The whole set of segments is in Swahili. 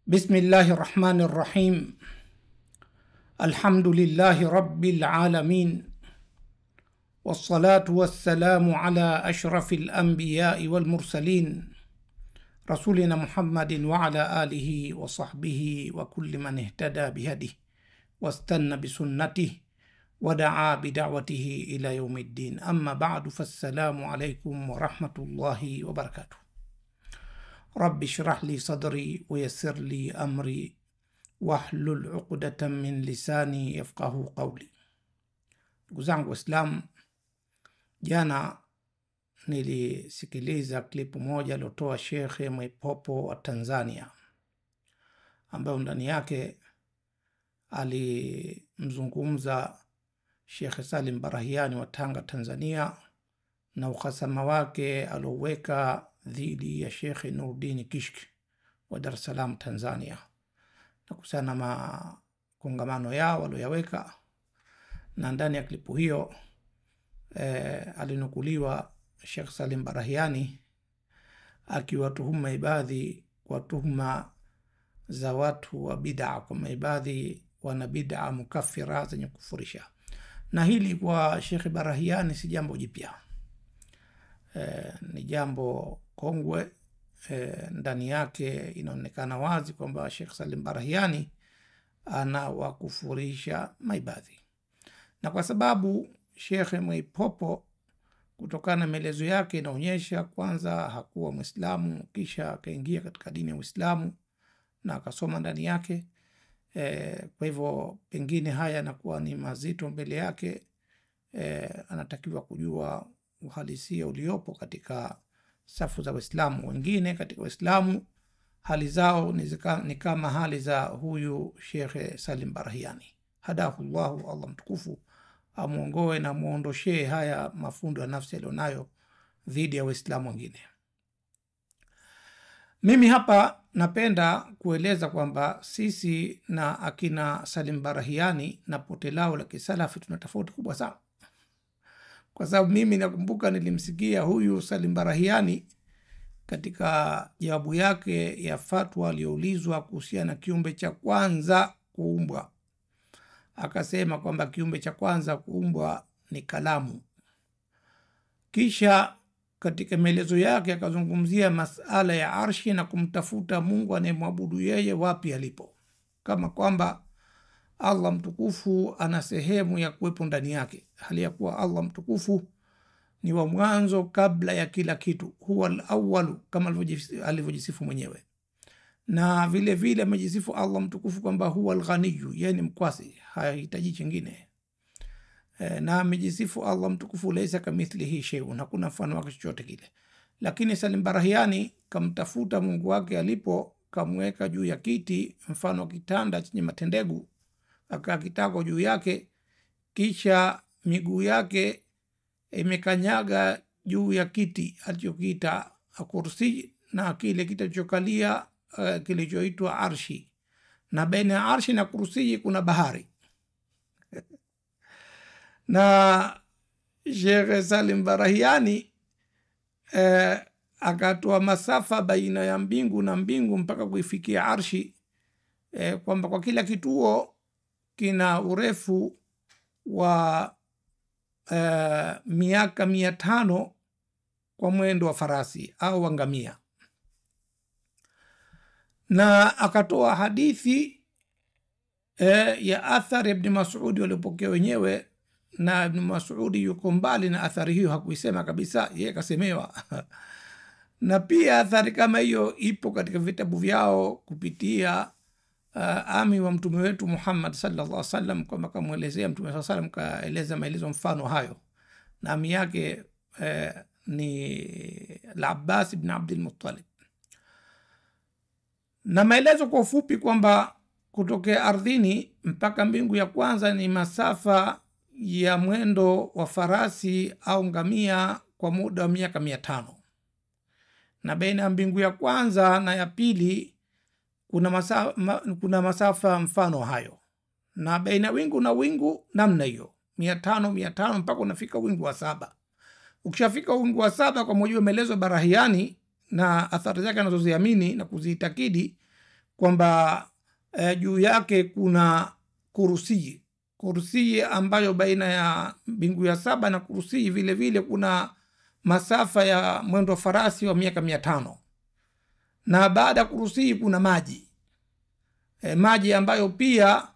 بسم الله الرحمن الرحيم. الحمد لله رب العالمين، والصلاة والسلام على أشرف الأنبياء والمرسلين، رسولنا محمد وعلى آله وصحبه وكل من اهتدى بهديه واستنى بسنته ودعا بدعوته إلى يوم الدين. أما بعد، فالسلام عليكم ورحمة الله وبركاته. رب اشرح لي صدري ويسر لي أمري wahlul uqdatan min lisani yafqahu qawli. Ndugu zangu Waislamu, jana nilisikiliza klipu moja aliotoa Shekhe Mwaipopo wa Tanzania, ambayo ndani yake alimzungumza Shekhe Salim Barahiani wa Tanga, Tanzania, na uhasama wake alioweka dhidi ya Shekhe Nuruddin Kishki wa Dar es Salaam, Tanzania, na kusana makongamano yao walioyaweka. Na ndani ya klipu hiyo alinukuliwa Sheikh Salim Barahiani akiwatuhuma maibadhi kwa tuhuma za watu wa bid'a, kwa maibadhi wana bid'a mukaffira zenye kufurisha. Na hili kwa Sheikh Barahiani si jambo jipya, ni jambo kongwe. Ndani yake inaonekana wazi kwamba Sheikh Salim Barahiani anawakufurisha maibadhi, na kwa sababu Sheikh Mwaipopo kutokana na maelezo yake inaonyesha kwanza hakuwa Muislamu, kisha akaingia katika dini ya Uislamu na akasoma ndani yake. Kwa hivyo pengine haya yanakuwa ni mazito mbele yake. Anatakiwa kujua uhalisia uliopo katika safu za Waislamu. Wengine katika Waislamu hali zao ni kama hali za huyu Sheikh Salim Barahiani. Hadahullahu, Allah mtukufu amuongoe na muondoshee haya mafundo ya nafsi alionayo dhidi ya Waislamu wengine. Mimi hapa napenda kueleza kwamba sisi na akina Salim Barahiani na pote lao la kisalafi tuna tofauti kubwa sana. Kwa sababu mimi nakumbuka nilimsikia huyu Salim Barahiani katika jawabu yake ya fatwa aliyoulizwa kuhusiana na kiumbe cha kwanza kuumbwa, akasema kwamba kiumbe cha kwanza kuumbwa ni kalamu. Kisha katika maelezo yake akazungumzia masala ya arshi na kumtafuta Mungu anayemwabudu yeye wapi alipo, kama kwamba Allah mtukufu ana sehemu ya kuwepo ndani yake, hali ya kuwa Allah mtukufu ni wa mwanzo kabla ya kila kitu, huwa al-awwalu, kama alivyojisifu mwenyewe. Na vile vile amejisifu Allah mtukufu kwamba huwa al-ghaniyyu, yeye ni mkwasi, hahitaji chingine. Na amejisifu Allah mtukufu laysa kamithlihi shay'un, hakuna mfano wake chochote kile. Lakini Salim Barahiani kamtafuta Mungu wake alipo, kamweka juu ya kiti mfano wa kitanda chenye matendegu, akakitako juu yake, kisha miguu yake imekanyaga juu ya kiti alichokiita kursi, na kile kitachokalia kilichoitwa arshi, na baina ya arshi na kursi kuna bahari. Na Sheikh Salim Barahiani akatoa masafa baina ya mbingu na mbingu mpaka kuifikia arshi, kwamba kwa kila kituo kina urefu wa miaka 500 kwa mwendo wa farasi au ngamia. Na akatoa hadithi ya athari Ibn Mas'ud waliopokea wenyewe, na Ibn Mas'ud yuko mbali na athari hiyo, hakuisema kabisa, yeye kasemewa. Na pia athari kama hiyo ipo katika vitabu vyao kupitia ami wa mtume wetu Muhammad sallallahu alaihi wasallam, kama kamuelezea mtume sallallahu alaihi wasallam, kaeleza maelezo mfano hayo. Na ami yake ni al-Abbas ibn Abdul Muttalib. Na maelezo kwa ufupi kwamba kutokea ardhini mpaka mbingu ya kwanza ni masafa ya mwendo wa farasi au ngamia kwa muda wa miaka 500. Na baina ya mbingu ya kwanza na ya pili kuna masafa mfano hayo, na baina wingu na wingu namna hiyo 500 mpaka unafika wingu wa 7. Ukishafika wingu wa 7, kwa mujibu wa maelezo Barahiani na athari zake anazoziamini na kuziitakidi, kwamba juu yake kuna kursi ambayo baina ya mbingu ya 7 na kursi vile vile kuna masafa ya mwendo wa farasi wa miaka 500. Na baada ya kursi kuna maji ambayo pia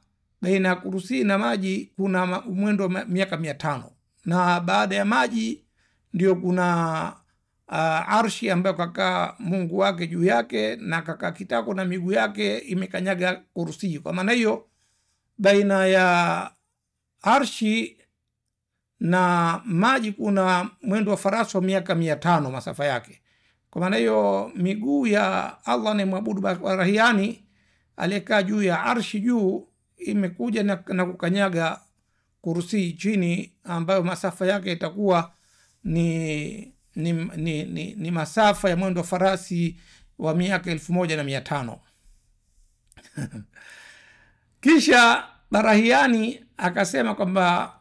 baina ya kursi na maji kuna mwendo wa miaka 500. Na baada ya maji ndio kuna arshi ambayo kakaa Mungu wake juu yake, na kakaa kitako na miguu yake imekanyaga kursi. Kwa maana hiyo baina ya arshi na maji kuna mwendo wa farasi wa miaka 500 masafa yake. Kwa maana hiyo miguu ya Allah ni mwabudu Barahiani aliyekaa juu ya arshi juu imekuja na kukanyaga kursi chini, ambayo masafa yake itakuwa ni masafa ya mwendo wa farasi wa miaka 1500. Kisha Barahiani akasema kwamba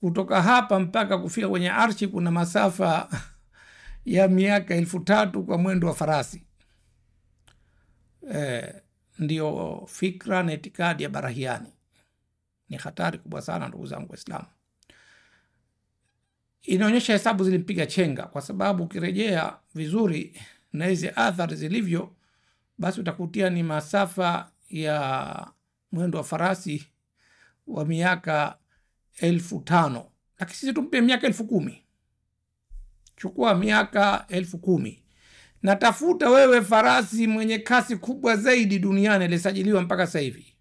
kutoka hapa mpaka kufika kwenye arshi kuna masafa ya miaka 3000 kwa mwendo wa farasi. Ndio fikra na itikadi ya Barahiani. Ni hatari kubwa sana ndugu zangu Waislamu. Inaonyesha hesabu zilimpiga chenga, kwa sababu ukirejea vizuri na hizi athari zilivyo, basi utakutia ni masafa ya mwendo wa farasi wa miaka 1500. Lakini sisi tumpe miaka 10,000. Chukua miaka 10,000 na tafuta wewe farasi mwenye kasi kubwa zaidi duniani alisajiliwa mpaka sasa hivi.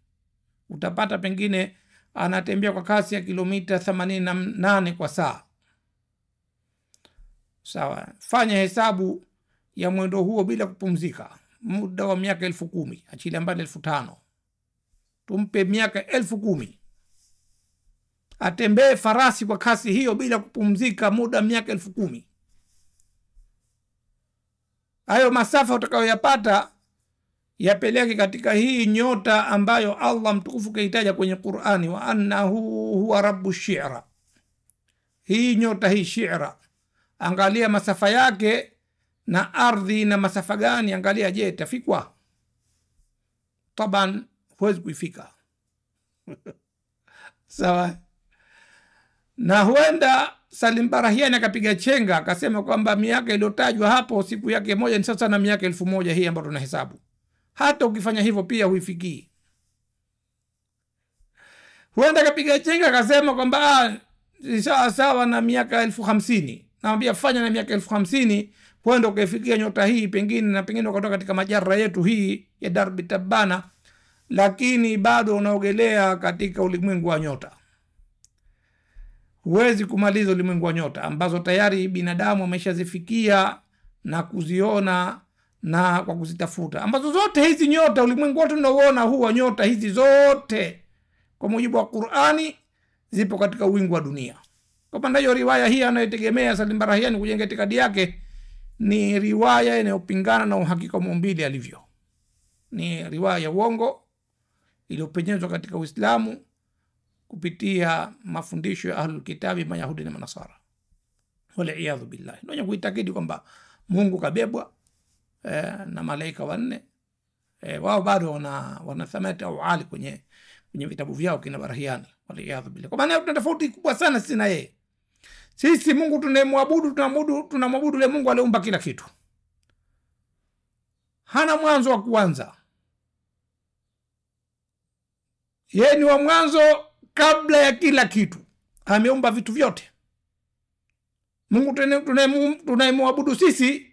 Utapata pengine anatembea kwa kasi ya kilomita 88 kwa saa. Sawa, fanya hesabu ya mwendo huo bila kupumzika, muda wa miaka 10,000, achilia mbali 5,000. Tumpe miaka 10,000 atembee farasi kwa kasi hiyo bila kupumzika, muda miaka 10,000. Hayo masafa utakayoyapata yapeleke katika hii nyota ambayo Allah mtukufu kaitaja kwenye Qur'ani, wa annahu huwa rabbu shi'ra. Hii nyota hii shi'ra, angalia masafa yake na ardhi na masafa gani, angalia je tafikwa. Taban huwezi kuifika. Sawa. Na huenda Salim Barahiani akapiga chenga akasema kwamba miaka iliyotajwa hapo siku yake moja ni sasa na miaka 1000 hii ambayo tunahesabu. Hata ukifanya hivyo pia huifikii. Huenda akapiga chenga akasema kwamba ni sawa na miaka 50,000. Naambia fanya na miaka 50,000 huenda ukaifikia nyota hii pengine, na pengine ukatoka katika majara yetu hii ya Darbi Tabana, lakini bado unaogelea katika ulimwengu wa nyota. Huwezi kumaliza ulimwengu wa nyota ambazo tayari binadamu ameshazifikia na kuziona na kwa kuzitafuta, ambazo zote hizi nyota ulimwengu wote unaoona huwa nyota hizi zote kwa mujibu wa Qur'ani zipo katika wingu wa dunia. Kwa maana hiyo riwaya hii anayotegemea Salim Barahiani kujenga itikadi yake ni riwaya inayopingana na uhakika wa maumbile alivyo. Ni riwaya ya uongo iliyopenyezwa katika Uislamu kupitia mafundisho ya Ahlul Kitabi, Mayahudi na Manasara. Wal-iyadhu billah. Ndio kuitakidi kwamba Mungu kabebwa na malaika wanne. Wao bado wana thamani au ali kwenye vitabu vyao kina Barahiani. Wal-iyadhu billah. Kwa maana tuna tofauti kubwa sana sisi na yeye. Sisi Mungu tunamwabudu yule Mungu aliumba kila kitu. Hana mwanzo wa kuanza. Yeye ni wa mwanzo kabla ya kila kitu. Ameumba vitu vyote. Mungu tunayemwabudu sisi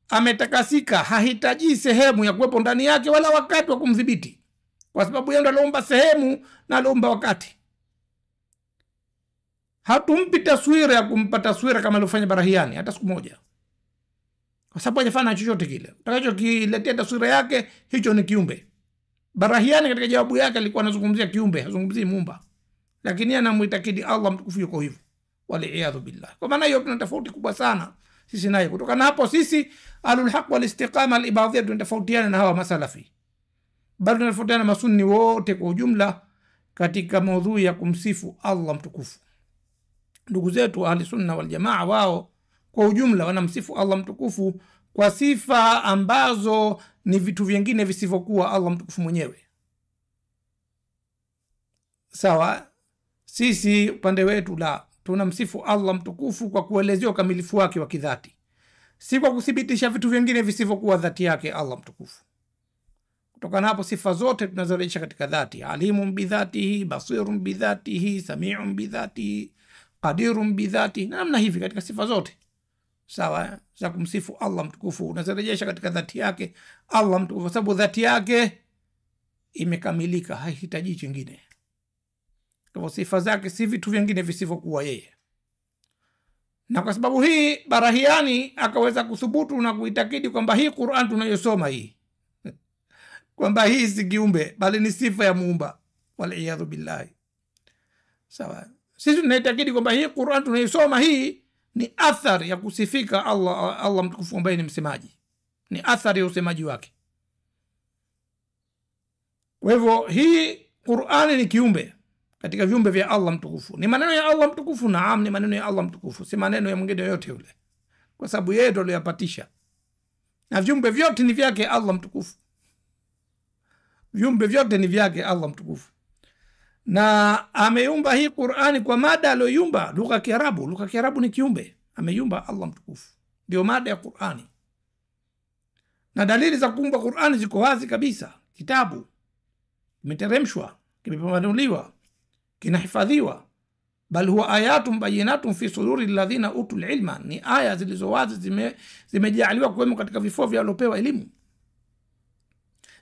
ametakasika, hahitaji sehemu ya kuwepo ndani yake wala wakati wa kumdhibiti, kwa sababu yeye ndiye aliumba sehemu na aliumba wakati. Hatumpi taswira ya kumpa taswira kama alifanya Barahiani hata siku moja, kwa sababu hajafanya chochote kile. Utakachokiletea taswira yake hicho ni kiumbe. Barahiani katika jawabu yake alikuwa anazungumzia kiumbe, hazungumzii Muumba, lakini yeye anamuitakidi Allah mtukufu yuko hivyo. Wal-iyadhu billah. Kwa maana hiyo tuna tofauti kubwa sana sisi naye. Kutoka na hapo sisi Ahlul Haq wal Istiqama al-Ibadhiyya tunatofautiana na hawa masalafi, bali tunatofautiana na masunni wote kwa ujumla katika maudhui ya kumsifu Allah mtukufu. Ndugu zetu Ahli Sunna wal Jamaa wao kwa ujumla wanamsifu Allah mtukufu kwa sifa ambazo ni vitu vingine visivyokuwa Allah mtukufu mwenyewe. Sawa, sisi upande wetu la tunamsifu Allah mtukufu kwa kuelezea ukamilifu wake wa kidhati, si kwa kuthibitisha vitu vingine visivyokuwa dhati yake Allah mtukufu. Kutokana hapo sifa zote tunazorejesha katika dhati: alimun bidhatihi, basirun bidhatihi, samiun bidhatihi, qadirun bidhatihi, na namna hivi katika sifa zote sawa za kumsifu Allah mtukufu unazorejesha katika dhati yake Allah mtukufu, kwa sababu dhati yake imekamilika, haihitaji kingine. Kwa sifa zake si vitu vingine visivyokuwa yeye. Na kwa sababu hii Barahiani akaweza kuthubutu na kuitakidi kwamba hii Qur'an tunayosoma hii kwamba hii si kiumbe bali ni sifa ya Muumba, waliyadhu billahi. Sawa, sisi tunaitakidi kwamba hii Qur'an tunayosoma hii ni athari ya kusifika Allah mtukufu ambaye ni msemaji, ni athari ya usemaji wake. Kwa hivyo hii Qur'ani ni kiumbe katika viumbe vya Allah mtukufu, ni maneno ya Allah mtukufu. Naam, ni maneno ya Allah mtukufu, si maneno ya mwingine yote yule, kwa sababu yeye ndiye aliyapatisha, na viumbe vyote ni vyake Allah mtukufu. Viumbe vyote ni vyake Allah mtukufu, na ameumba hii Qur'ani kwa mada aliyoumba lugha ya Kiarabu. Lugha ya Kiarabu ni kiumbe, ameumba Allah mtukufu, ndio mada ya Qur'ani. Na dalili za kuumba Qur'ani ziko wazi kabisa. Kitabu kimeteremshwa, kimepambanuliwa, kinahifadhiwa, bal huwa ayatun bayinatun fi suduri alladhina utul ilma, ni aya zilizo wazi zimejaliwa kuwemo katika vifua vya waliopewa elimu.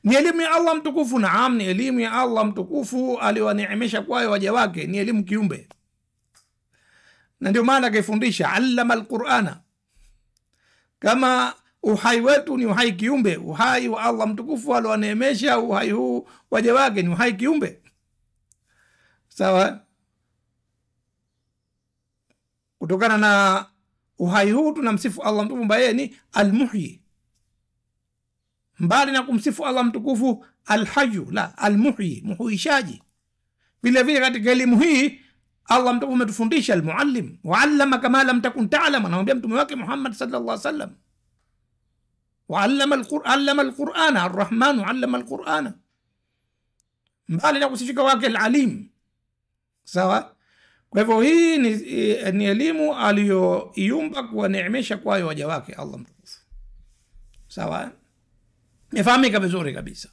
Ni elimu ya Allah mtukufu. Naam, ni elimu ya Allah mtukufu aliyowaneemesha kwayo waja wake, ni elimu kiumbe. Na ndio maana akaifundisha allama alqur'ana, kama uhai wetu ni uhai kiumbe, uhai wa Allah mtukufu aliyowaneemesha uhai huu waja wake ni uhai kiumbe. Sawa, kutokana na uhai huu tunamsifu Allah mtukufu ambaye ni almuhyi, mbali na kumsifu Allah mtukufu alhayyu, la almuhyi, muhuishaji. Vile vile katika elimu hii Allah mtukufu ametufundisha almuallim, wa allama kama lam takun ta'lam, anamwambia mtume wake Muhammad sallallahu alaihi wasallam, wa allama alqur'ana arrahman, allama alqur'ana, mbali na kusifika wake alalim. Sawa, kwa hivyo hii ni elimu aliyoiumba kuwaneemesha kwayo waja wake Allah mtukufu. Sawa, imefahamika vizuri kabisa.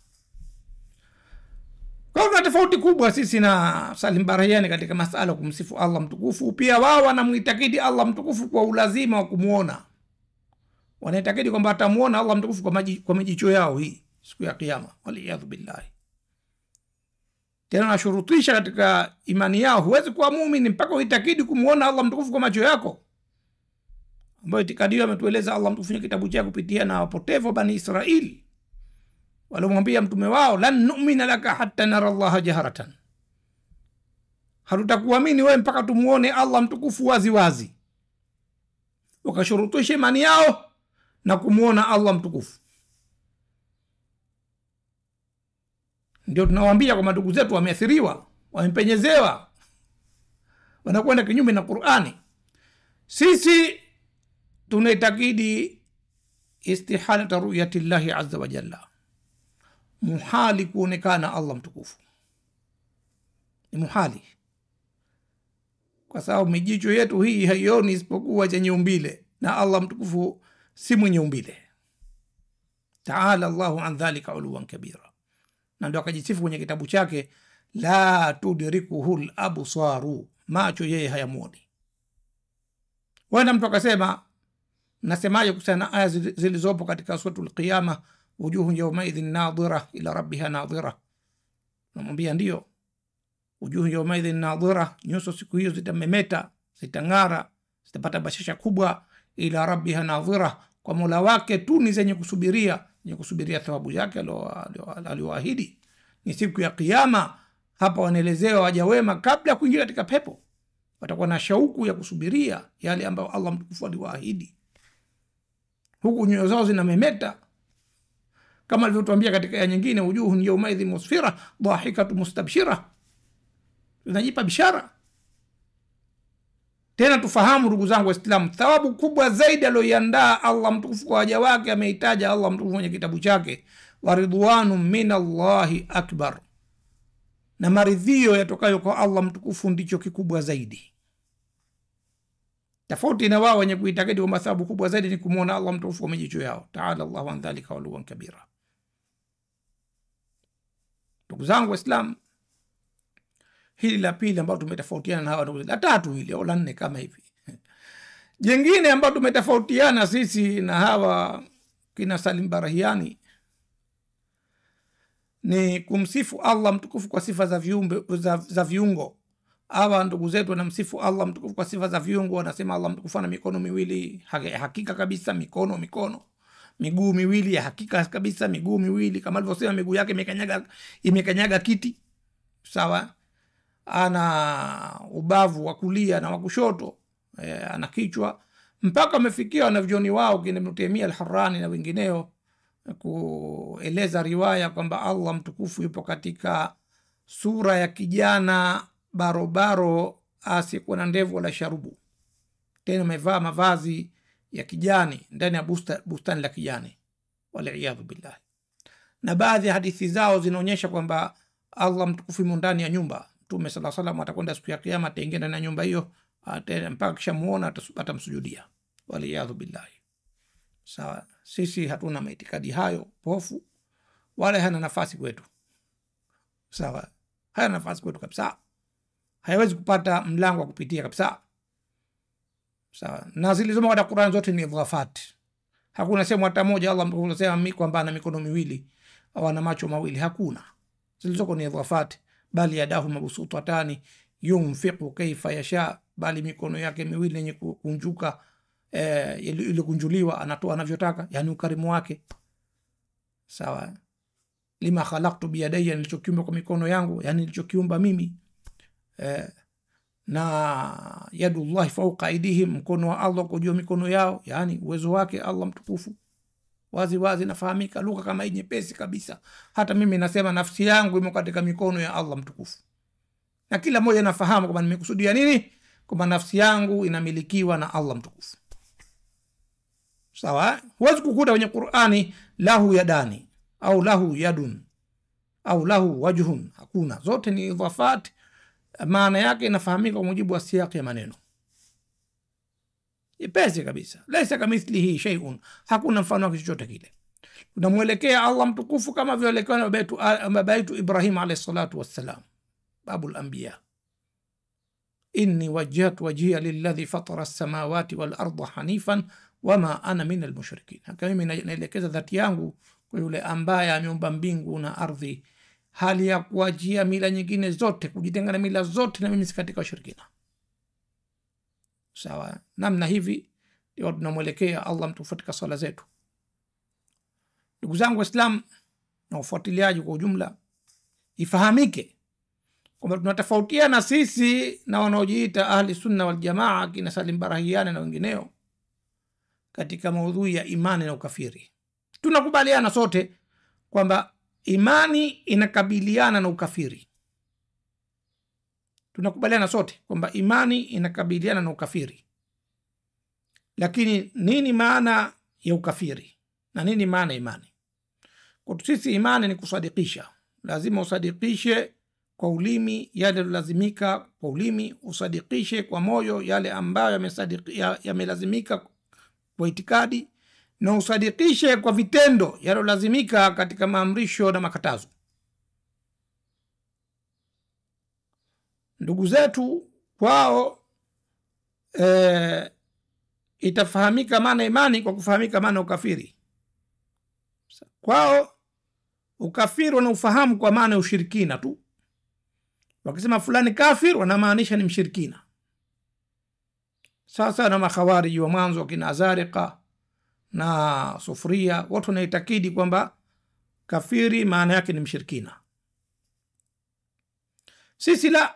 Kwa hivyo tofauti kubwa sisi na Salim Barahiani katika masala kumsifu Allah mtukufu. Pia wao wanamuitakidi Allah mtukufu kwa ulazima wa kumuona, wanaitakidi kwamba atamuona Allah mtukufu kwa majicho yao hii siku ya Kiyama, waliyadhu billahi. Tena nashurutisha katika imani yao, huwezi kuwa muumini mpaka uitakidi kumuona Allah mtukufu kwa macho yako, ambayo itikadi hiyo ametueleza Allah mtukufu kwenye kitabu chake kupitia na wapotevu Bani Israili walomwambia mtume wao, lan nu'mina laka hatta nara Allah jaharatan, hatutakuamini wewe mpaka tumuone Allah mtukufu wazi wazi. Wakashurutisha imani yao na kumuona Allah mtukufu. Ndio tunawaambia kwa ndugu zetu wameathiriwa, wamepenyezewa, wanakwenda kinyume na Qur'ani. Sisi tunaitakidi istihalata ru'yati Allahi azza wa jalla, muhali kuonekana Allah mtukufu, ni muhali, kwa sababu mijicho yetu hii haioni isipokuwa chenye umbile, na Allah mtukufu si mwenye umbile. Ta'ala Allahu an dhalika uluwan kabira. Na ndio akajisifu kwenye kitabu chake, la tudrikuhul absaru, macho yeye hayamuoni. Wanda mtu akasema, nasemaje kuhusiana na aya zilizopo katika suratul Qiyama, wujuhu yawmaidhin nadhira ila rabbiha nadhira? Namwambia ndio, wujuhu yawmaidhin nadhira, nyuso siku hiyo zitamemeta, zitang'ara, zitapata bashasha kubwa, ila rabbiha nadhira, kwa Mola wake tu ni zenye kusubiria thawabu yake aliyoahidi. Ni siku ya Kiyama. Hapa wanaelezewa waja wema kabla ya kuingia katika pepo watakuwa na shauku ya kusubiria yale ambayo Allah mtukufu aliwaahidi, huku nyoyo zao zinamemeta, kama alivyotuambia katika aya nyingine, wujuhun yawmaidhin musfira dhahikatu mustabshira, zinajipa bishara. Tena tufahamu ndugu zangu Waislamu, thawabu kubwa zaidi aliyoiandaa Allah mtukufu kwa waja wake ameitaja Allah mtukufu kwenye kitabu chake, wa ridwanu minallahi akbar, na maridhio yatokayo kwa Allah mtukufu ndicho kikubwa zaidi. Tofauti na wao wenye kuitakidi kwamba thawabu kubwa zaidi ni kumuona Allah mtukufu kwa majicho yao. Ta'ala Allahu an dhalika uluwan kabira. Ndugu zangu Waislamu, hili la pili ambalo tumetofautiana na hawa ndugu, la tatu hili au la nne kama hivi. Jengine ambalo tumetofautiana sisi na hawa kina Salim Barahiani ni kumsifu Allah mtukufu kwa sifa za viungo. Hawa ndugu zetu wanamsifu Allah mtukufu kwa sifa za viungo, wanasema Allah mtukufu ana mikono miwili, hakika kabisa mikono, miguu miwili, hakika kabisa miguu miwili, kama alivyosema miguu yake imekanyaga kiti, sawa. Ana ubavu wa kulia na wa kushoto, ana kichwa, mpaka amefikia wanavyoni wao kina Ibn Taymiyyah al-Harrani na wengineo kueleza riwaya kwamba Allah mtukufu yupo katika sura ya kijana barobaro asiyekuwa na ndevu wala sharubu, tena amevaa mavazi ya kijani ndani ya bustani la kijani, waliyadhu billah. Na baadhi ya hadithi zao zinaonyesha kwamba Allah mtukufu yumo ndani ya nyumba. Mtume sallallahu alaihi wasallam atakwenda siku ya kiyama, ataingia ndani ya nyumba hiyo, mpaka kishamuona atamsujudia, waliyadhu billah. Sawa, sisi hatuna maitikadi hayo pofu, wala hana nafasi kwetu. Sawa, hana nafasi kwetu kabisa, haiwezi kupata mlango wa kupitia kabisa. Sawa, na zilizoma katika Qur'an zote ni idhafat. Hakuna sehemu hata moja Allah mtukufu kwamba ana mikono miwili au ana macho mawili, hakuna. Zilizoko ni idhafat, bali yadahu mabsutatani yunfiqu kaifa yasha, bali mikono yake miwili yenye kunjuka, ile kunjuliwa, anatoa anavyotaka, yani ukarimu wake. Sawa, lima khalaqtu biyadayya, nilichokiumba kwa mikono yangu, yani nilichokiumba mimi. Na yadullahi fawqa aydihim, mkono wa Allah kwa juu mikono yao, yani uwezo wake Allah mtukufu wazi wazi nafahamika, lugha kama hii nyepesi kabisa. Hata mimi nasema nafsi yangu imo katika mikono ya Allah mtukufu, na kila mmoja anafahamu kwamba nimekusudia nini, kwamba nafsi yangu inamilikiwa na Allah mtukufu. Sawa, huwezi kukuta kwenye Qur'ani lahu yadani au lahu yadun au lahu wajhun, hakuna. Zote ni idhafat, maana yake inafahamika kwa mujibu wa siyaki ya maneno, ipesi kabisa. Laisa kamithlihi shay'un, hakuna mfano wake chochote kile. Tunamwelekea Allah mtukufu kama vile alikuwa na baba yetu Ibrahim alayhi salatu wassalam, babul anbiya. Inni wajjahtu wajhiya lilladhi fatara as-samawati wal arda hanifan wama ana min al-mushrikin. Haka mimi naelekeza dhati yangu kwa yule ambaye ameumba mbingu na ardhi, hali ya kuajia mila nyingine zote, kujitenga na mila zote, na mimi si katika washirikina. Sawa, namna hivi ndio tunamwelekea Allah mtukufu katika swala zetu. Ndugu zangu Waislamu na ufuatiliaji kwa ujumla, ifahamike kwamba tunatofautiana sisi na wanaojiita ahli sunna wal jamaa kina Salim Barahiani na wengineo katika maudhui ya imani na ukafiri. Tunakubaliana sote kwamba imani inakabiliana na ukafiri. Tunakubaliana sote kwamba imani inakabiliana na ukafiri. Lakini nini maana ya ukafiri na nini maana imani? Kwa sisi imani ni kusadikisha. Lazima usadikishe kwa ulimi yale lazimika kwa ulimi, usadikishe kwa moyo yale ambayo yamelazimika kwa itikadi, na usadikishe kwa vitendo yale lazimika katika maamrisho na makatazo. Ndugu zetu kwao itafahamika maana imani kwa kufahamika maana ukafiri. Kwao ukafiri wanaufahamu kwa maana ushirikina tu. Wakisema fulani kafir, wanamaanisha ni mshirikina. Sasa na makhawariji wa mwanzo kina Azariqa na Sufria, watu wanaitakidi kwamba kafiri maana yake ni mshirikina. Sisi la,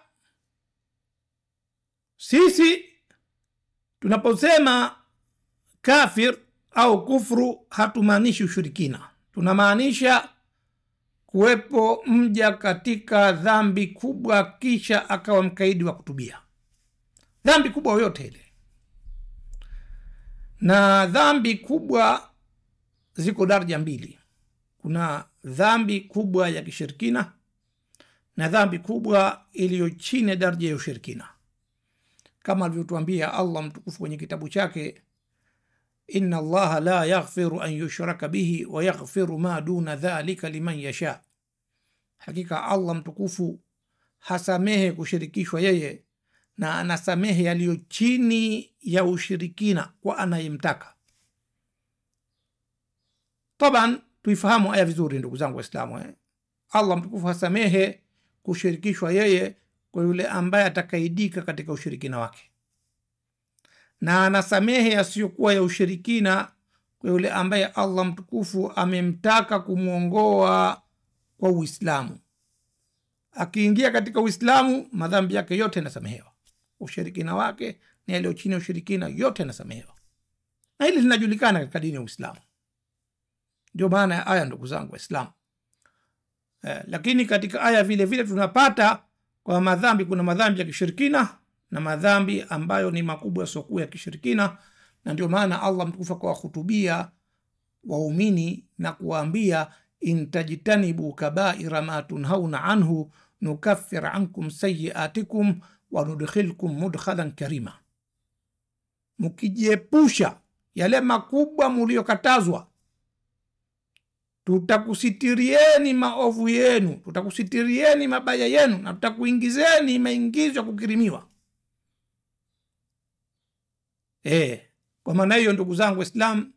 sisi tunaposema kafir au kufru hatumaanishi ushirikina. Tunamaanisha kuwepo mja katika dhambi kubwa kisha akawa mkaidi wa kutubia. dhambi kubwa yoyote ile. Na dhambi kubwa ziko daraja mbili. Kuna dhambi kubwa ya kishirikina na dhambi kubwa iliyo chini daraja ya ushirikina, kama alivyotuambia Allah mtukufu kwenye kitabu chake, inna Allaha la yaghfiru an yushraka bihi wa yaghfiru ma duna dhalika liman yasha, hakika Allah mtukufu hasamehe kushirikishwa yeye na anasamehe yaliyo chini ya ushirikina kwa anayemtaka. Taban tuifahamu aya vizuri ndugu zangu Waislamu. Allah mtukufu hasamehe kushirikishwa yeye kwa yule ambaye atakaidika katika ushirikina wake, na anasamehe yasiyokuwa ya ushirikina kwa yule ambaye Allah mtukufu amemtaka kumuongoa kwa Uislamu. Akiingia katika Uislamu, madhambi yake yote yanasamehewa, ushirikina wake na yaliyo chini ya ushirikina yote yanasamehewa, na hili linajulikana katika dini ya Uislamu. Ndio maana ya aya ndugu zangu Waislamu. Lakini katika aya vile vile tunapata kwa madhambi, kuna madhambi ya kishirikina na madhambi ambayo ni makubwa yasiokuwa ya kishirikina, na ndio maana Allah mtukufu akawahutubia waumini na kuwaambia, intajtanibu kabaira ma tunhauna anhu nukaffir ankum sayiatikum wa nudkhilkum mudkhalan karima, mkijiepusha yale makubwa mliokatazwa, tutakusitirieni maovu yenu, tutakusitirieni mabaya yenu, na tutakuingizeni maingizo ya kukirimiwa. Kwa maana hiyo ndugu zangu Waislamu,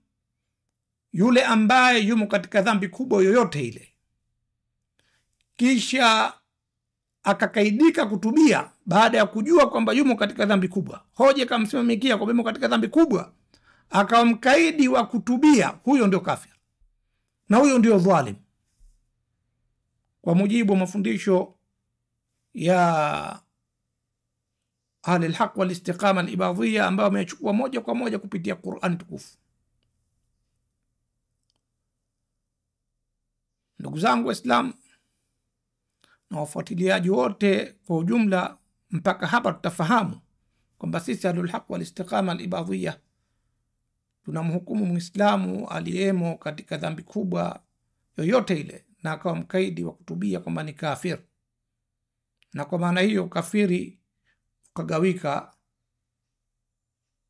yule ambaye yumo katika dhambi kubwa yoyote ile kisha akakaidika kutubia baada ya kujua kwamba yumo katika dhambi kubwa, hoja kamsimamikia kwamba yumo katika dhambi kubwa, akamkaidi wa kutubia, huyo ndio kafir na huyo ndio dhalim, kwa mujibu wa mafundisho ya ahli alhaq wal istiqama al-ibadhiyya ambao wamechukua moja kwa moja kupitia Qur'an tukufu. Ndugu zangu Waislamu na wafuatiliaji wote kwa ujumla, mpaka hapa tutafahamu kwamba sisi ahli alhaq wal istiqama al-ibadhiyya tunamhukumu Muislamu aliyemo katika dhambi kubwa yoyote ile na akawa mkaidi wa kutubia kwamba ni kafir. Na kwa maana hiyo kafiri ukagawika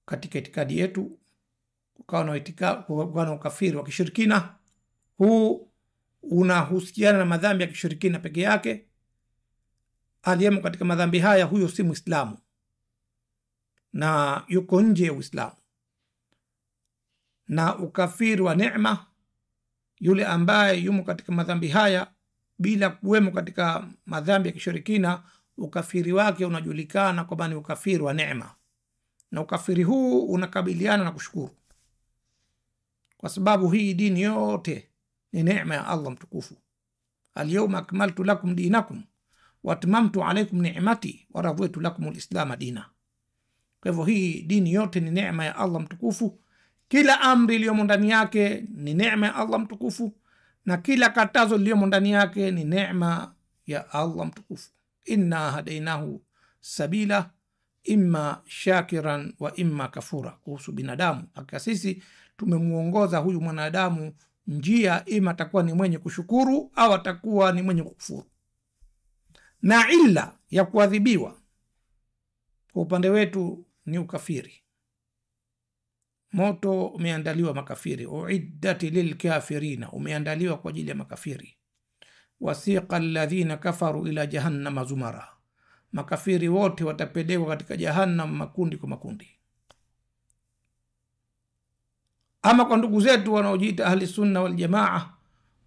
katika itikadi yetu, kukawa na ukafiri wa kishirikina. Huu unahusiana na madhambi ya kishirikina peke yake. Aliyemo katika madhambi haya, huyo si Muislamu na yuko nje ya Uislamu. Na ukafiri wa neema, yule ambaye yumo katika madhambi haya bila kuwemo katika madhambi ya kishirikina, ukafiri wake unajulikana kwamba ni ukafiri wa neema, na ukafiri huu unakabiliana na kushukuru, kwa sababu hii dini yote ni neema ya Allah mtukufu. Al-yawma akmaltu lakum dinakum wa atmamtu alaykum ni'mati wa raditu lakum al-islam dina. Kwa hivyo hii dini yote ni neema ya Allah mtukufu. Kila amri iliyomo ndani yake ni neema ya Allah mtukufu, na kila katazo iliyomo ndani yake ni neema ya Allah mtukufu. Inna hadainahu sabila imma shakiran wa imma kafura. Kuhusu binadamu, hakika sisi tumemuongoza huyu mwanadamu njia, ima atakuwa ni mwenye kushukuru au atakuwa ni mwenye kukufuru. Na illa ya kuadhibiwa kwa upande wetu ni ukafiri. Moto umeandaliwa makafiri, uiddati lilkafirina, umeandaliwa kwa ajili ya makafiri. Wasiqa alladhina kafaru ila jahannama zumara, makafiri wote watapelekwa katika jahannam makundi kwa makundi. Ama kwa ndugu zetu wanaojiita ahli sunna wal jamaa,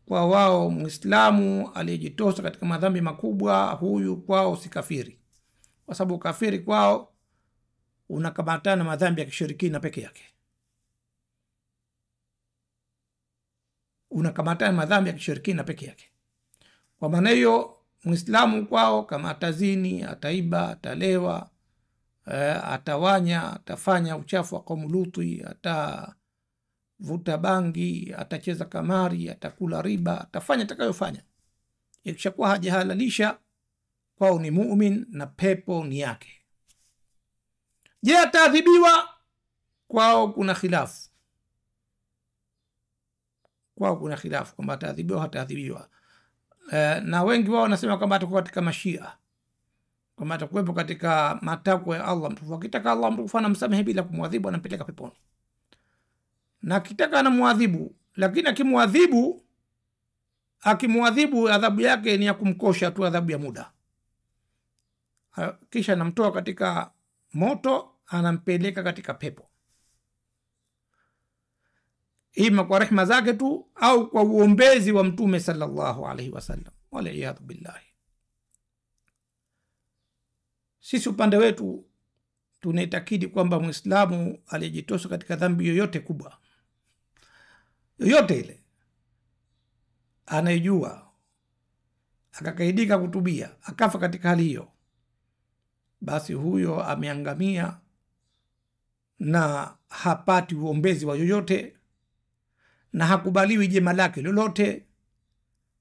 kwa wao Muislamu aliyejitosa katika madhambi makubwa, huyu kwao si kafiri, kwa sababu kafiri kwao unakamatana na madhambi ya kishirikina peke yake. Unakamatana na madhambi ya kishirikina peke yake. Kwa maana hiyo Muislamu kwao kama atazini, ataiba, atalewa, atawanya, atafanya uchafu wa kaumu Luti, atavuta bangi, atacheza kamari, atakula riba, atafanya atakayofanya, ikishakuwa hajahalalisha, kwao ni mu'min na pepo ni yake. Je, ataadhibiwa? Kwao kuna khilafu, kwamba ataadhibiwa hataadhibiwa. Na wengi wao wanasema kwamba atakuwa katika mashia, kwamba atakuwepo katika matakwa ya Allah mtukufu. Akitaka Allah mtukufu anamsamehe bila kumwadhibu, anampeleka peponi, na akitaka anamwadhibu. Lakini akimwadhibu adhabu yake ni ya kumkosha tu, adhabu ya muda, kisha anamtoa katika moto, anampeleka katika pepo, ima kwa rehema zake tu au kwa uombezi wa Mtume sallallahu alaihi wasallam, waliyadhu billahi. Sisi upande wetu tunaitakidi kwamba Muislamu aliyejitosha katika dhambi yoyote kubwa, yoyote ile anayejua, akakaidika kutubia, akafa katika hali hiyo, basi huyo ameangamia na hapati uombezi wa yoyote, na hakubaliwi jema lake lolote,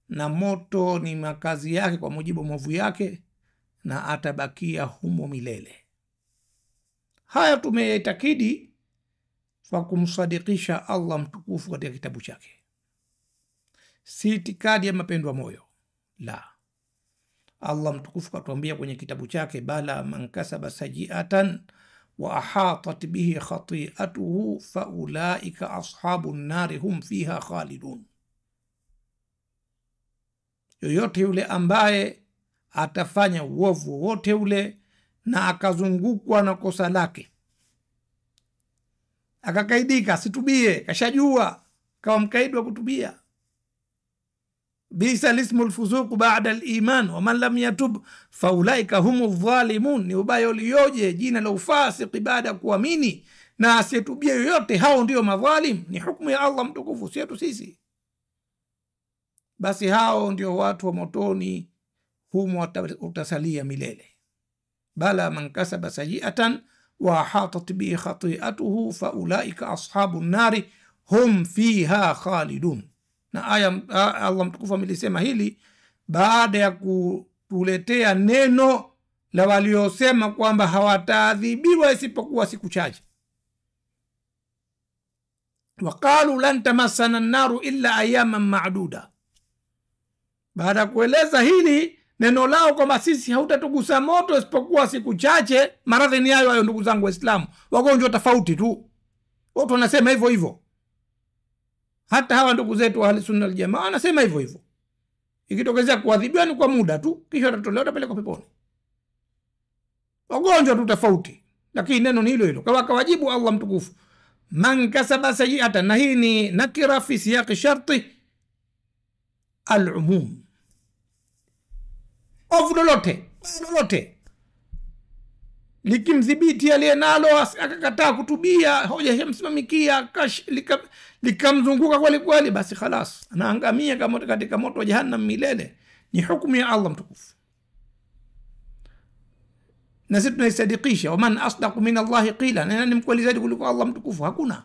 na moto ni makazi yake kwa mujibu wa maovu yake, na atabakia humo milele. Haya tumeitakidi kwa kumsadikisha Allah mtukufu katika kitabu chake, si itikadi ya mapendo ya moyo, la. Allah mtukufu katuambia kwenye kitabu chake, bala man kasaba sajiatan wa ahatat bihi khati'atuhu fa ulaika ashabun nari hum fiha khalidun. Yoyote yule ambaye atafanya uovu wote ule na akazungukwa na kosa lake, akakaidika, situbie, kashajua, kawa mkaidi wa kutubia, bisa lismul fusuq ba'da al-iman wa man lam yatub fa ulaika humu dhalimun. Ni ubaya ulioje jina la ufasiki baada ya kuamini, na asiyetubia yoyote, hao ndio madhalim. Ni hukumu ya Allah mtukufu, si yetu sisi. Basi hao ndio watu wa motoni, humu utasalia milele. Bala man kasaba sajiatan wa ahatat bihi khati'atuhu fa ulaika ashabun nari hum fiha khalidun. Na aya Allah mtukufu amelisema hili baada ya kutuletea neno la waliosema kwamba hawataadhibiwa isipokuwa siku chache. Waqalu lan tamassana an-naru illa ayaman ma'duda. Baada ya kueleza hili neno lao kwamba sisi hautatugusa moto isipokuwa siku chache, maradhi ni hayo ndugu zangu Waislamu, wagonjwa tofauti tu, watu wanasema hivyo hivyo. Hata hawa ndugu zetu wa Ahli Sunna wal Jamaa wanasema hivyo hivyo, ikitokezea kuadhibiwa ni kwa muda tu, kisha watatolewa tapeleka peponi. Wagonjwa tu tofauti, lakini neno ni hilo hilo. Kwa kawajibu Allah mtukufu, man kasaba sayi'atan, na hii ni nakira fi siyaqi sharti al-umum. Ovu lolote likimdhibiti aliye nalo, akakataa kutubia, hoja shamsimamikia, likamzunguka kweli kweli, basi khalas anaangamia kama katika moto wa jahannam milele. Ni hukumu ya Allah mtukufu, na sisi tunaisadikisha. Waman asdaqu min Allahi qila, na nani mkweli zaidi kuliko Allah mtukufu? Hakuna.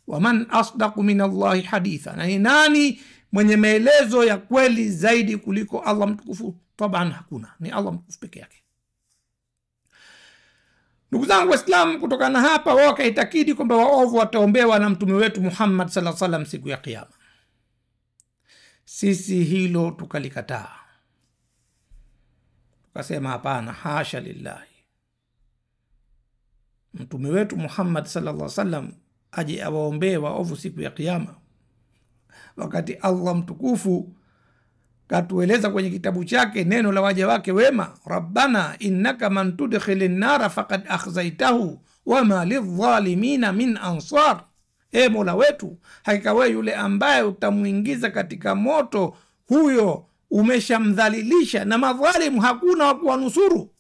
Waman asdaqu min Allahi haditha, na nani mwenye maelezo ya kweli zaidi kuliko Allah mtukufu? Taban hakuna, ni Allah mtukufu peke yake. Ndugu zangu Waislamu, kutokana hapa wao wakaitakidi kwamba waovu wataombewa na mtume wetu Muhammad sallallahu alaihi wasallam siku ya kiyama. Sisi hilo tukalikataa, tukasema hapana, hasha lillahi. Mtume wetu Muhammad sallallahu alaihi wasallam aje awaombee waovu siku ya kiyama, wakati Allah mtukufu katueleza kwenye kitabu chake neno la waja wake wema, rabbana innaka man tudkhilin nara faqad akhzaitahu wama lidhalimina min ansar. Mola wetu, hakika wewe yule ambaye utamuingiza katika moto, huyo umeshamdhalilisha, na madhalimu hakuna wa kuwanusuru.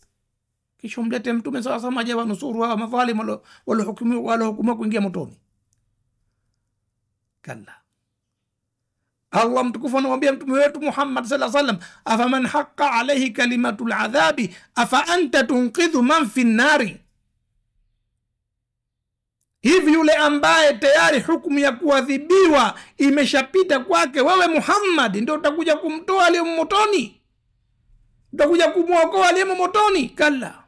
Kisha mlete mtume sawa sawa aje wanusuru hawa madhalimu walohukumiwa kuingia motoni? Kalla. Allah mtukufu anamwambia mtume wetu Muhammad sallallahu alaihi wasallam, afaman haqqa alayhi kalimatul adhabi afa anta tunqidhu man fi nari. Hivi yule ambaye tayari hukumu ya kuadhibiwa imeshapita kwake, wewe Muhammad ndio utakuja kumtoa aliye motoni? Utakuja kumwokoa aliye motoni? Kalla.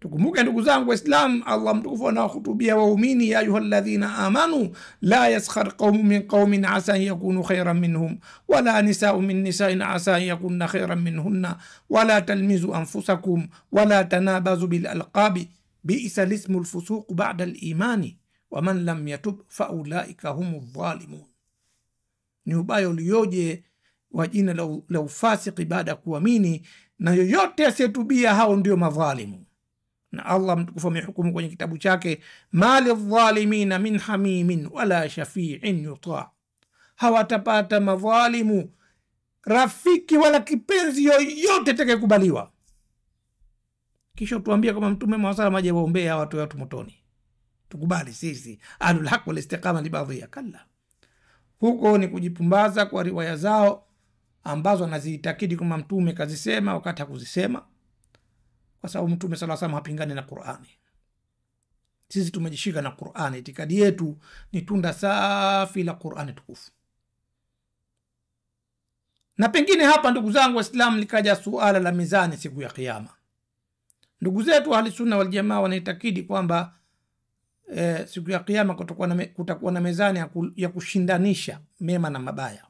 Tukumbuke ndugu zangu Waislamu, Allah mtukufu anawahutubia waumini, ya ayyuhalladhina amanu la yaskhar qaumun min qaumin asa an yakunu khayran minhum wala nisa'un min nisa'in asa an yakunna khayran minhunna wala talmizu anfusakum wala tanabazu bil alqabi bi'sa lismul fusuq ba'da al imani wa man lam yatub fa ulaika humudh dhalimun. Ni ubaya ulioje wa jina la ufasiki baada ya kuamini, na yoyote asiyetubia hao ndio madhalimu. Na Allah mtukufu amehukumu kwenye kitabu chake, mali dhalimina min hamimin wala shafi'in yuta, hawatapata madhalimu rafiki wala kipenzi yoyote atakayekubaliwa. Kisha tuambia kama Mtume Muhammad sallallahu alayhi wasallam aje waombea watu motoni, tukubali sisi ahlul haq wal istiqama li ba'dhiya? Kalla, huko ni kujipumbaza kwa riwaya zao ambazo anaziitakidi kama Mtume kazisema wakati hakuzisema, kwa sababu Mtume sallallahu alayhi wasallam hapingani na Qur'ani. Sisi tumejishika na Qur'ani, itikadi yetu ni tunda safi la Qur'ani tukufu. Na pengine hapa ndugu zangu Waislamu likaja suala la mizani siku ya Kiyama. Ndugu zetu ahli sunna wal jamaa wanaitakidi kwamba siku ya Kiyama kutakuwa na mizani ya kushindanisha mema na mabaya,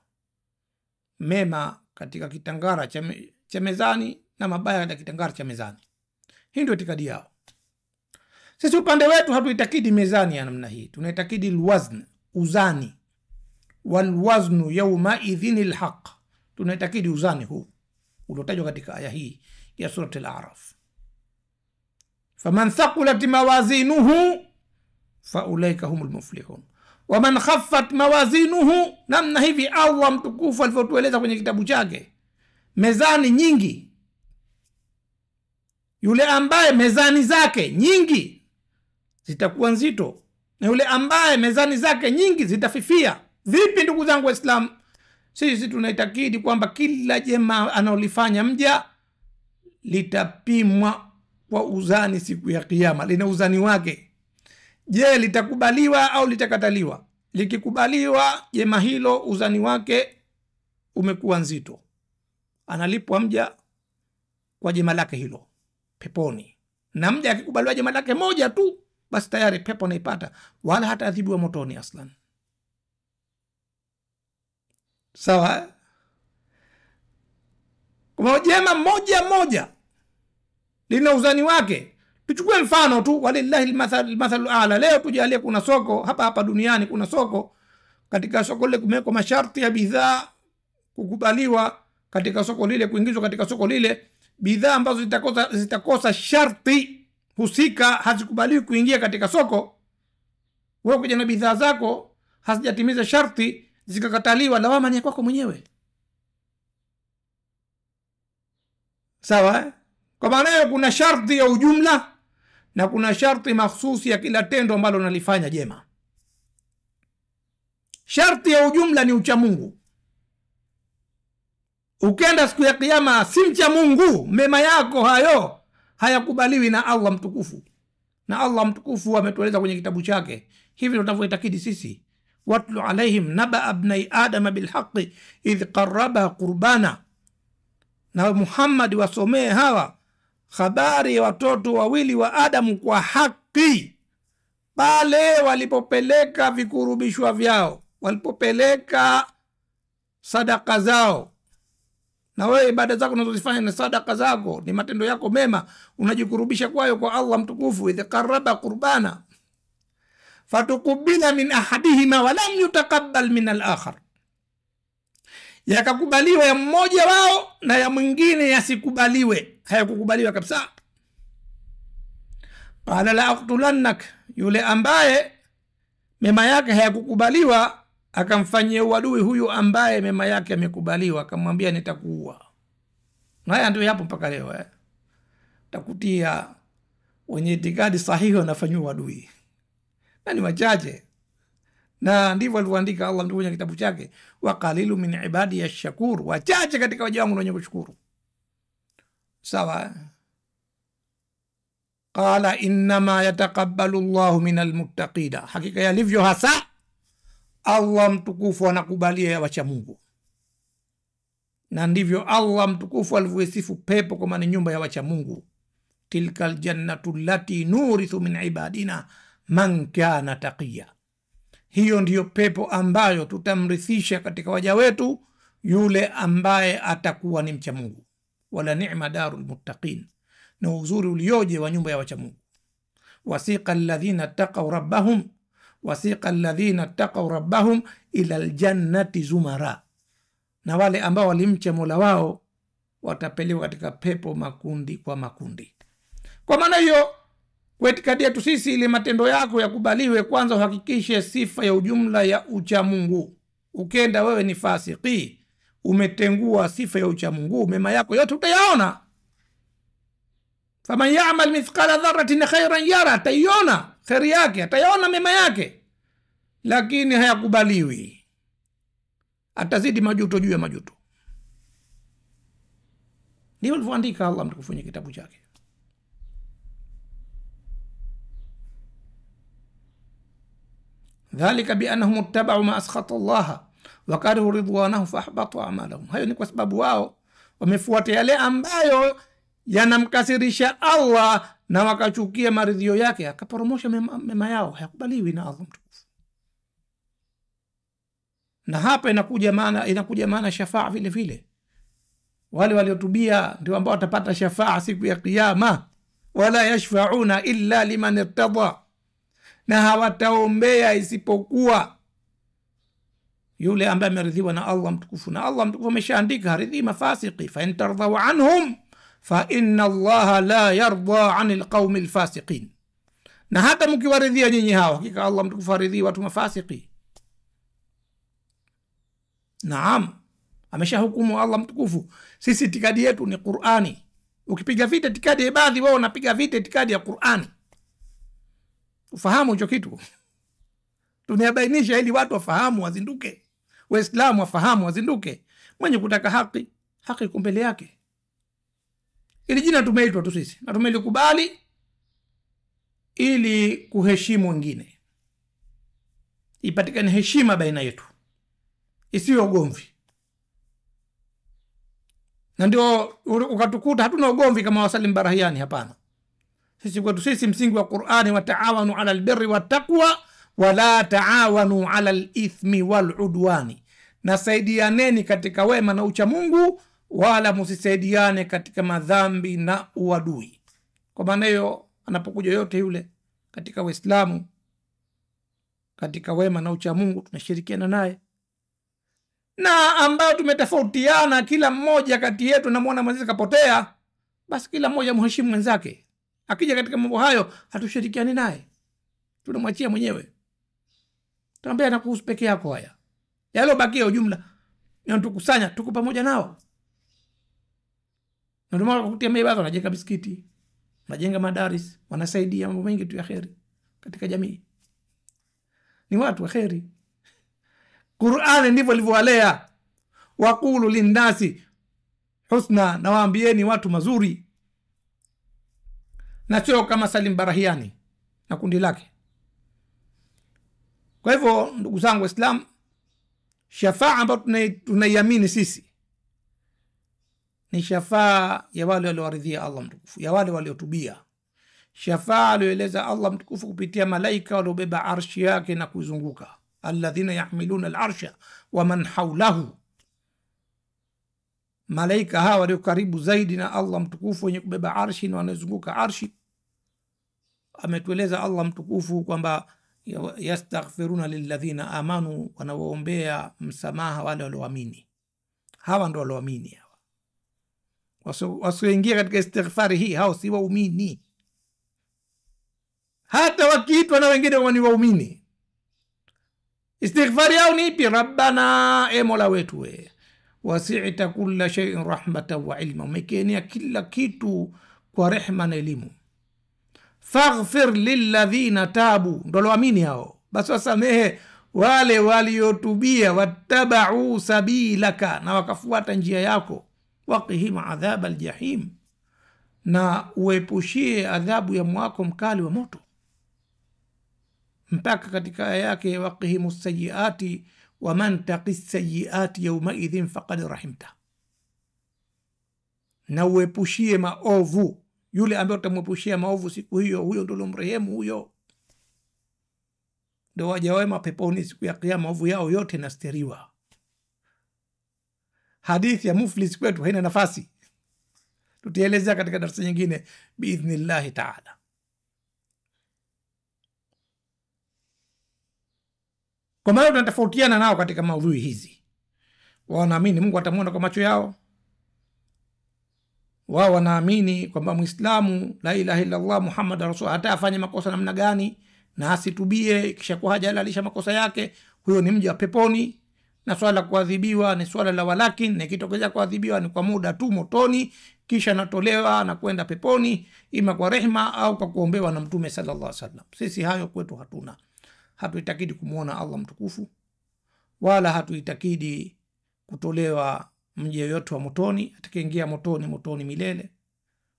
mema katika kitangara cha mezani na mabaya katika kitangara cha mezani. Hii ndio itikadi yao. Sisi upande wetu hatuitakidi mezani ya namna hii, tunaitakidi alwazn, uzani, walwaznu yawma idhinil haq. Tunaitakidi uzani huu uliotajwa katika aya hii ya surati al-A'raf, faman thaqulat mawazinuhu fa ulaika humul muflihun wa man khaffat mawazinuhu. Namna hivi Allah mtukufu alivyotueleza kwenye kitabu chake, mezani nyingi, yule ambaye mezani zake nyingi zitakuwa nzito na yule ambaye mezani zake nyingi zitafifia. Vipi ndugu zangu Waislamu? Sisi tunaitakidi kwamba kila jema analolifanya mja litapimwa kwa uzani siku ya Kiyama, lina uzani wake. Je, litakubaliwa au litakataliwa? Likikubaliwa jema hilo, uzani wake umekuwa nzito, analipwa mja kwa jema lake hilo peponi. Na mja akikubaliwa jema lake moja tu, basi tayari pepo anaipata, wala hata adhibiwa motoni aslan. Sawa? Kwa jema moja lina uzani wake. Tuchukue mfano tu, walillahi almathalu a'la. Leo tujalie kuna soko hapa duniani, kuna soko, katika soko lile kumewekwa masharti ya bidhaa kukubaliwa katika soko lile, kuingizwa katika soko lile. Bidhaa ambazo zitakosa sharti husika hazikubaliwi kuingia katika soko. Wewe kuja na bidhaa zako hazijatimiza sharti, zikakataliwa, lawama ni kwako mwenyewe. Sawa? Kwa maana hiyo kuna sharti ya ujumla na kuna sharti mahsusi ya kila tendo ambalo unalifanya jema. Sharti ya ujumla ni ucha Mungu. Ukenda siku ya Kiyama si mcha Mungu, mema yako hayo hayakubaliwi na Allah mtukufu. Na Allah mtukufu ametueleza kwenye kitabu chake, hivi ndio tunavyoitakidi sisi. Watlu alaihim naba abnai adama bilhaqi idh qarraba qurbana. Na Muhammad wasomee hawa habari ya watoto wawili wa Adamu kwa haki, pale walipopeleka vikurubishwa vyao, walipopeleka sadaka zao. Na wewe ibada zako unazozifanya na sadaka zako, ni matendo yako mema, unajikurubisha kwayo kwa Allah mtukufu. Idh qarraba qurbana fatukubila min ahadihima wa lam yutaqabbal min al-akhar, yakakubaliwa ya mmoja wao na ya mwingine yasikubaliwe, hayakukubaliwa kabisa. Qala la aqtulannak, yule ambaye mema yake hayakukubaliwa akamfanyia uadui huyu ambaye mema yake yamekubaliwa, akamwambia nitakuua. Na haya ndio yapo mpaka leo. Takutia wenye itikadi sahihi wanafanywa uadui, na ni wachache. Na ndivyo alivyoandika Allah kwenye kitabu chake, wa qalilu min ibadi ash-shakur, wachache katika waja wangu wenye kushukuru. Sawa? Qala innama yataqabbalu Allahu minal muttaqina, hakika yalivyo hasa Allah mtukufu anakubalia ya wacha Mungu. Na ndivyo Allah mtukufu alivyosifu pepo kama ni nyumba ya wacha Mungu. tilka aljannatu allati nurithu min ibadina man kana taqiya, hiyo ndiyo pepo ambayo tutamrithisha katika waja wetu yule ambaye atakuwa ni mcha Mungu. Wala ni'ma darul muttaqin, na uzuri ulioje wa nyumba ya wacha Mungu. Wasiqa alladhina taqaw rabbahum ila aljannati zumara, na wale ambao walimcha Mola wao watapelekwa katika pepo makundi kwa makundi. Kwa maana hiyo, kwa itikadi yetu sisi, ili matendo yako yakubaliwe, kwanza uhakikishe sifa ya ujumla ya ucha Mungu. Ukenda wewe ni fasiki, umetengua sifa ya ucha Mungu, mema yako yote utayaona. Faman ya'mal mithqala dharratin khairan yara, ataiona khairi yake, atayaona mema yake, lakini hayakubaliwi, atazidi majuto juu ya majuto. Ndivyo alivyoandika Allah mtukufu kwenye kitabu chake. Dhalika biannahum ittaba'u ma askhata Allah wa karihu ridwanahu fahbata a'malahum, hayo ni kwa sababu wao wamefuata yale ambayo yanamkasirisha Allah na wakachukia maridhio yake, akaporomosha mema yao, hayakubaliwi na Allah mtukufu. Na hapa inakuja maana shafaa vile vile. Wale waliotubia ndio ambao watapata shafaa siku ya kiyama. Wala yashfa'una illa liman irtada, na hawataombea isipokuwa yule ambaye ameridhiwa na Allah mtukufu. Na Allah mtukufu ameshaandika haridhi mafasiki, fa in tardhaw anhum fa inna Allah la yarda anil qaumil fasiqin, na hata mkiwaridhia nyinyi hao, hakika Allah mtukufu haridhi watu mafasiki. Naam, ameshahukumu Allah mtukufu. Sisi itikadi yetu ni Qur'ani. Ukipiga vita itikadi ya baadhi, wao unapiga vita itikadi ya Qur'ani. Ufahamu hicho kitu. Tunayabainisha ili watu wafahamu, wazinduke. Waislamu wafahamu, wazinduke. Mwenye kutaka haki, haki iko mbele yake. Ili jina tumeitwa tu sisi, na tumelikubali ili kuheshimu wengine. Ipatikane heshima baina yetu, isiwe ugomvi. Na ndio ukatukuta hatuna ugomvi kama Wasalim Barahiani, hapana. Sisi kwetu sisi msingi wa Qur'ani, wa ta'awanu 'ala albirri wattaqwa wa la ta'awanu 'ala alithmi wal'udwani, na saidianeni katika wema na ucha Mungu, wala msisaidiane katika madhambi na uadui. Kwa maana hiyo, anapokuja yote yule katika Uislamu katika wema na ucha Mungu, tunashirikiana naye. Na ambao tumetofautiana, kila mmoja kati yetu na muona mwenzie kapotea, basi kila mmoja mheshimu mwenzake. Akija katika mambo hayo, hatushirikiani naye, tunamwachia mwenyewe. Tuambia na kuhusu peke yako haya. Yalo bakia ujumla, tukusanya tuko pamoja nao. Na ndio maana kukutia mebaka, wanajenga misikiti, wanajenga madaris, wanasaidia mambo mengi tu ya kheri katika jamii. Ni watu wa kheri. Qur'ani ndivyo alivyowalea. Waqulu linnasi husna, na waambieni watu mazuri. Na sio kama Salim Barahiani na kundi lake. Kwa hivyo ndugu zangu Waislamu, shafaa ambayo tunaiamini sisi ni shafaa ya wale walioridhia Allah mtukufu, ya wale waliotubia. Shafaa aliyoeleza Allah mtukufu kupitia malaika waliobeba arshi yake na kuizunguka, alladhina yahmiluna al-arsha wa man hawlahu. Malaika hawa walio karibu zaidi na Allah mtukufu, wenye kubeba arshi na wanazunguka arshi. Ametueleza Allah mtukufu kwamba yastaghfiruna lilladhina amanu, wanawaombea msamaha wale walioamini. Hawa ndio walioamini hawa. Wasioingia katika istighfari hii, hao si waumini. Hata wakiitwa na wengine wani waumini, istighfari yao ni ipi? Rabbana, e Mola wetu we, wasi'ta kulla shay'in rahmatan wa ilma, umekenia kila kitu kwa rehma na elimu. Faghfir lilladhina tabu, ndo waamini hao, basi wasamehe wale waliotubia. Wattaba'u sabilaka, na wakafuata njia yako. Waqihim adhab aljahim, na uepushie adhabu ya mwako mkali wa moto. Mpaka katika aya yake, waqihimu sayyiati wa man taqi sayyiati yawma idhin faqad rahimta, na uepushie maovu Yule ambaye utamwepushia maovu siku hiyo, huyo ndio ulomrehemu, huyo ndio waja wema peponi siku ya kiyama, maovu yao yote yanastiriwa. Hadithi ya muflis kwetu haina nafasi, tutaelezea katika darasa nyingine biidhnillah taala. Kwa maana tunatofautiana nao katika maudhui hizi. Wao wanaamini Mungu atamwona kwa macho yao. Wao wanaamini kwamba Muislamu la ilaha illa Allah Muhammad rasul, hata afanye makosa namna gani na asitubie, kisha kwa hajalalisha makosa yake, huyo ni mja wa peponi. Na swala kuadhibiwa ni swala la walakin, na kitokeza kuadhibiwa ni kwa muda tu motoni, kisha natolewa na kwenda peponi, ima kwa rehema au kwa kuombewa na Mtume sallallahu alaihi wasallam. Sisi hayo kwetu hatuna. Hatuitakidi kumuona Allah mtukufu, wala hatuitakidi kutolewa mje yoyote wa motoni. Atakaingia motoni, motoni milele,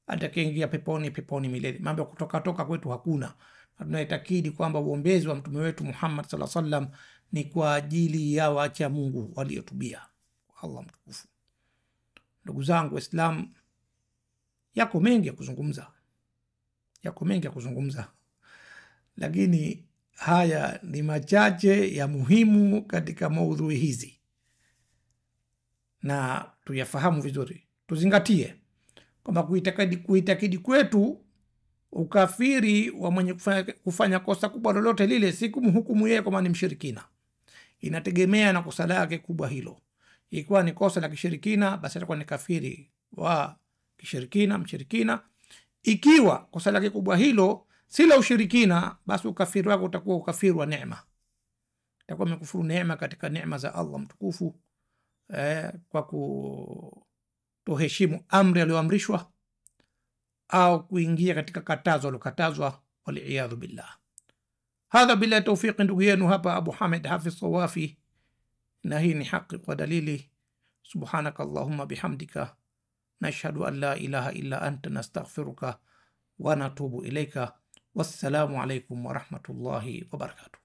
atakaingia peponi, peponi milele. Mambo ya kutoka toka kwetu hakuna. Tunaitakidi kwamba uombezi wa mtume wetu Muhammad sallallahu alaihi wasallam ni kwa ajili ya wacha Mungu waliotubia Allah mtukufu. Ndugu zangu Waislamu, yako mengi ya kuzungumza, lakini haya ni machache ya muhimu katika maudhui hizi, na tuyafahamu vizuri. Tuzingatie kwamba kuitakidi kwetu ukafiri wa mwenye kufanya kosa kubwa lolote lile si kumhukumu yeye kama ni mshirikina. Inategemea na kosa lake kubwa hilo. Ikiwa ni kosa la kishirikina, basi atakuwa ni kafiri wa kishirikina, mshirikina. Ikiwa kosa lake kubwa hilo si la ushirikina, basi ukafiri wake utakuwa ukafiri wa neema. Itakuwa amekufuru neema katika neema za Allah mtukufu, kwa kutoheshimu amri aliyoamrishwa au kuingia katika katazo alokatazwa, waliyadhu billah. Hadha bila tawfiq. Ndugu yenu hapa Abu Hamid Hafidh Sawafi, na hii ni haki kwa dalili. Subhanaka Allahumma bihamdika, nashhadu an la ilaha illa anta, nastaghfiruka wa natubu ilayka. Wassalamu alaykum wa rahmatullahi wa barakatuh.